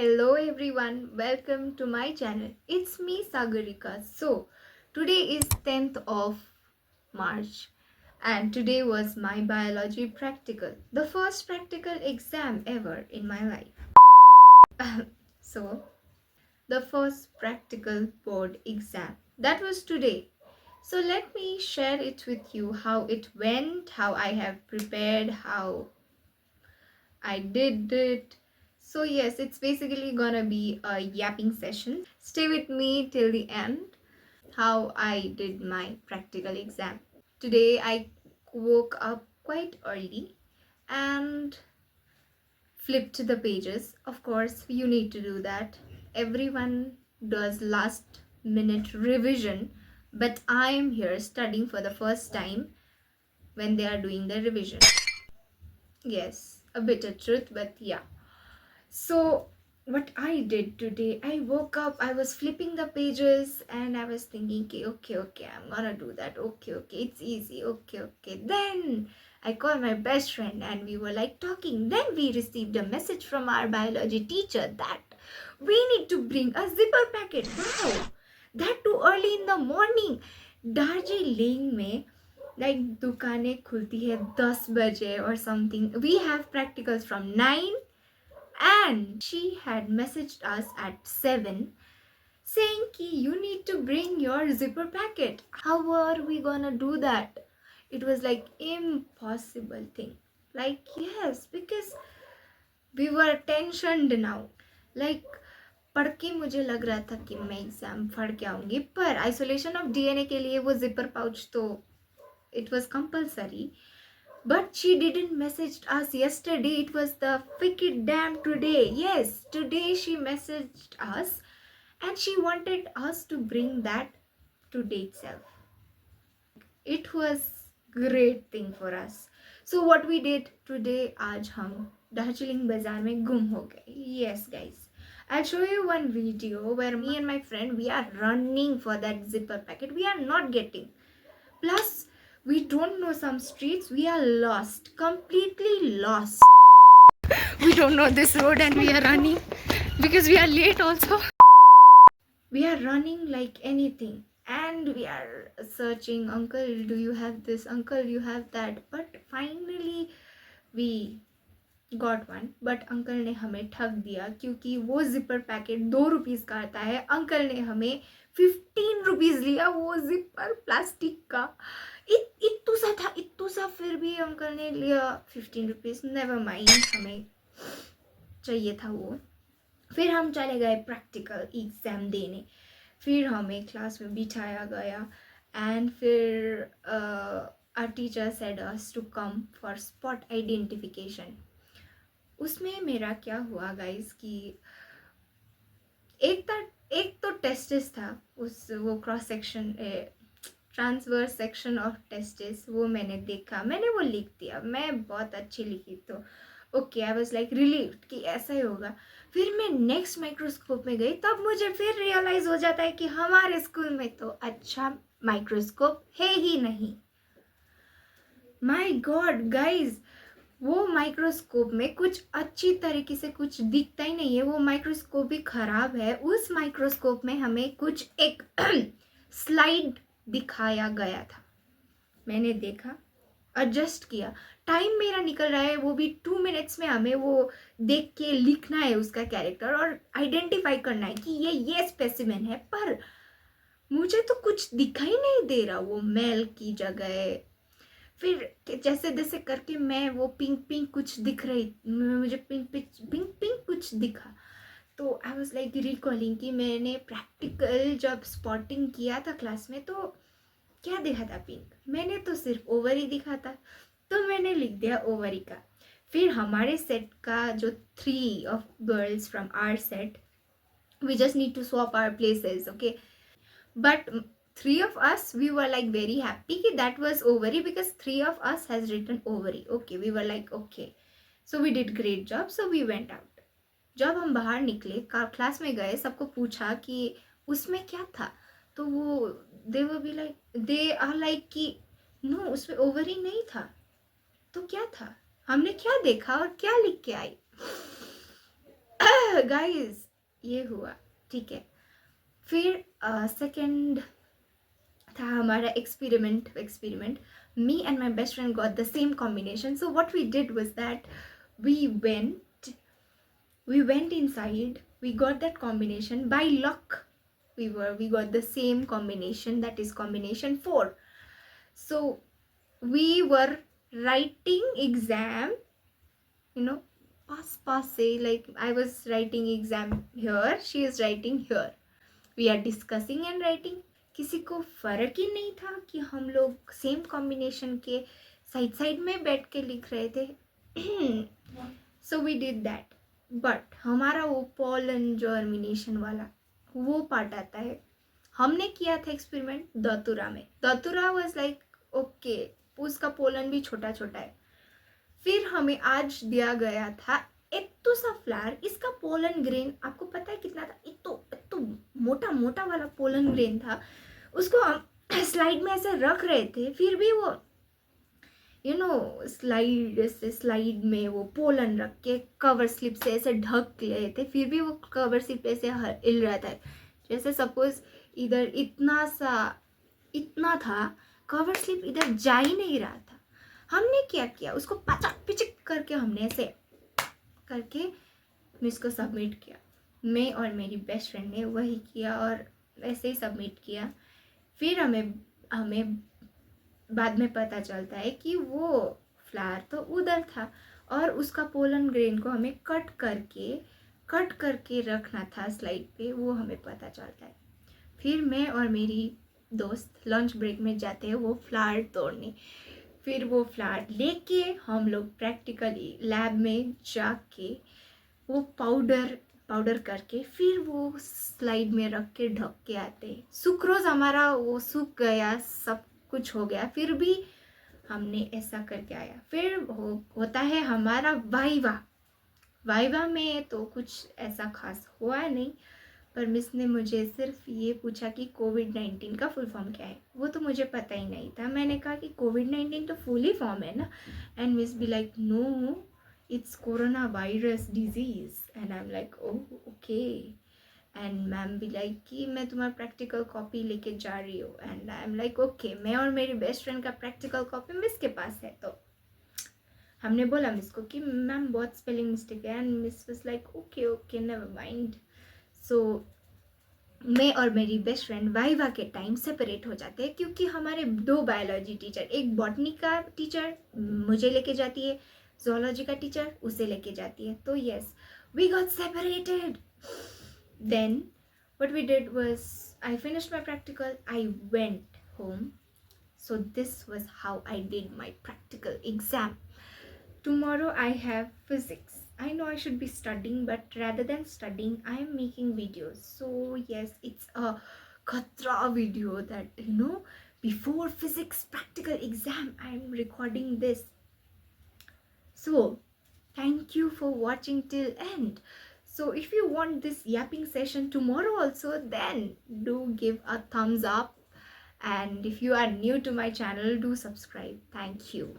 Hello everyone, welcome to my channel. It's me Sagarika. So, today is 10th of March and today was my biology practical. The first practical exam ever in my life. So, the first practical board exam. That was today. So, let me share it with you how it went, how I have prepared, how I did it. So yes, it's basically gonna be a yapping session. Stay with me till the end. How I did my practical exam. Today I woke up quite early and flipped the pages. Of course, you need to do that. Everyone does last minute revision, but I am here studying for the first time when they are doing the revision. Yes, a bitter truth, but yeah. So, what I did today, I woke up, I was flipping the pages and I was thinking, okay, I'm gonna do that. Okay, it's easy. Okay. Then I called my best friend and we were like talking. Then we received a message from our biology teacher that we need to bring a zipper packet. Wow, that too early in the morning. Darjeeling में like दुकानें खुलती है 10 बजे or something. We have practicals from 9 and she had messaged us at 7 saying ki you need to bring your zipper packet. How are we gonna do that? It was like impossible thing. Like yes, because we were tensioned now. Like पढ़ के मुझे लग रहा था कि मैं exam पढ़ के आऊंगी, पर आइसोलेशन ऑफ डीएनए के लिए वो जिपर पाउच तो it was compulsory. But she didn't message us yesterday. It was the wicked damn today. Yes, today she messaged us and she wanted us to bring that today itself. It was great thing for us. So what we did today, आज हम दार्जिलिंग बाजार में गुम हो गए. Yes guys, I'll show you one video where me and my friend, we are running for that zipper packet. We are not getting. Plus, we don't know some streets. We are lost, completely lost. We don't know this road and we are running because we are late also. We are running like anything and we are searching, uncle, do you have this? Uncle, you have that? But finally, we got one. But uncle ने हमें ठग दिया क्योंकि वो zipper packet 2 rupees का आता है. Uncle ने हमें 15 रुपीज़ लिया वो जिपर प्लास्टिक का. इतू सा था, इतू सा, फिर भी अंकल ने लिया 15 रुपीज़. नेवर माइंड, हमें चाहिए था वो. फिर हम चले गए प्रैक्टिकल एग्ज़ाम देने. फिर हमें क्लास में बिठाया गया एंड फिर our teacher said us to come for spot identification. उसमें मेरा क्या हुआ गाइस कि एक तो टेस्टिस था, उस वो cross section transverse section of testis, वो मैंने देखा, मैंने वो लिख दिया. मैं बहुत अच्छी लिखी तो okay, I was like relieved कि ऐसा ही होगा. फिर मैं नेक्स्ट माइक्रोस्कोप में गई, तब मुझे फिर रियलाइज हो जाता है कि हमारे स्कूल में तो अच्छा माइक्रोस्कोप है ही नहीं. माय गॉड गाइज, वो माइक्रोस्कोप में कुछ अच्छी तरीके से कुछ दिखता ही नहीं है. वो माइक्रोस्कोप भी ख़राब है. उस माइक्रोस्कोप में हमें कुछ एक स्लाइड दिखाया गया था. मैंने देखा, एडजस्ट किया. टाइम मेरा निकल रहा है, वो भी 2 मिनट्स में हमें वो देख के लिखना है उसका कैरेक्टर और आइडेंटिफाई करना है कि ये स्पेसिमेन है. पर मुझे तो कुछ दिखाई नहीं दे रहा. वो मेल की जगह फिर जैसे जैसे करके मैं वो पिंक कुछ दिख रही, मुझे पिंक कुछ दिखा. तो आई वाज लाइक रिकॉलिंग कि मैंने प्रैक्टिकल जब स्पॉटिंग किया था क्लास में तो क्या देखा था पिंक. मैंने तो सिर्फ ओवरी दिखा था, तो मैंने लिख दिया ओवरी का. फिर हमारे सेट का जो 3 of girls from our set, we just need to swap our places, okay? But 3 of us, we were like very happy that was ovary because 3 of us has written ovary. Okay, we were like okay, so we did great job, so we went out. जब हम बाहर निकले, class में गए, सबको पूछा कि उसमें क्या था, तो वो they were be like, they are like कि no, उसमें ओवरी नहीं था. तो क्या था, हमने क्या देखा और क्या लिख के आई. गाइस ये हुआ, ठीक है। फिर सेकंड था हमारा experiment me and my best friend got the same combination. So what we did was that we went inside, we got that combination by luck. We got the same combination, that is combination 4. So we were writing exam, you know, pass say, like I was writing exam here, she is writing here, we are discussing and writing. किसी को फर्क ही नहीं था कि हम लोग same combination के side side में बैठ के लिख रहे थे. So we did that. But हमारा वो पोलन जर्मिनेशन वाला वो पार्ट आता है. हमने किया था एक्सपेरिमेंट दतुरा में. दतुरा वाज लाइक ओके, उसका पोलन भी छोटा छोटा है. फिर हमें आज दिया गया था इत्तो सा फ्लावर. इसका पोलन ग्रेन आपको पता है कितना था? इत्तो मोटा मोटा वाला पोलन ग्रेन था. उसको हम स्लाइड में ऐसे रख रहे थे, फिर भी वो स्लाइड में वो पोलन रख के कवर स्लिप से ऐसे ढक रहे थे, फिर भी वो कवर स्लिप ऐसे हिल रहा था. जैसे सपोज इधर इतना था, कवर स्लिप इधर जा ही नहीं रहा था. हमने क्या किया, उसको पचक पिचक करके हमने ऐसे करके इसको सबमिट किया. मैं और मेरी बेस्ट फ्रेंड ने वही किया और ऐसे ही सबमिट किया. फिर हमें बाद में पता चलता है कि वो फ्लावर तो उधर था और उसका पोलन ग्रेन को हमें कट करके रखना था स्लाइड पे, वो हमें पता चलता है. फिर मैं और मेरी दोस्त लंच ब्रेक में जाते हैं वो फ्लावर तोड़ने. फिर वो फ्लावर लेके हम लोग प्रैक्टिकली लैब में जाके वो पाउडर करके फिर वो स्लाइड में रख के ढक के आते. सुक्रोज हमारा वो सूख गया, सब कुछ हो गया, फिर भी हमने ऐसा करके आया. फिर होता है हमारा वाइवा में तो कुछ ऐसा खास हुआ नहीं, पर मिस ने मुझे सिर्फ ये पूछा कि कोविड-19 का फुल फॉर्म क्या है. वो तो मुझे पता ही नहीं था. मैंने कहा कि कोविड-19 तो फुल ही फॉर्म है ना. And miss be like no, it's coronavirus disease. And I'm like oh okay. And ma'am भी लाइक कि मैं तुम्हारा प्रैक्टिकल कॉपी लेके जा रही हूँ. And I am like okay. मैं और मेरी बेस्ट फ्रेंड का प्रैक्टिकल कॉपी मिस के पास है. तो हमने बोला मिस को कि मैम बहुत स्पेलिंग मिस्टेक है. And miss was like okay never mind. So मैं और मेरी बेस्ट फ्रेंड वाइवा के टाइम सेपरेट हो जाते हैं, क्योंकि हमारे 2 बायोलॉजी टीचर, एक बॉटनी का टीचर मुझे लेके जाती है, zoology का टीचर उसे लेके जाती है. तो yes, we got separated. Then what we did was I finished my practical, I went home. So this was how I did my practical exam. Tomorrow I have physics. I know I should be studying, but rather than studying I am making videos. So yes, it's a khatra video that before physics practical exam I am recording this. So thank you for watching till end. So if you want this yapping session tomorrow also, then do give a thumbs up. And if you are new to my channel, do subscribe. Thank you.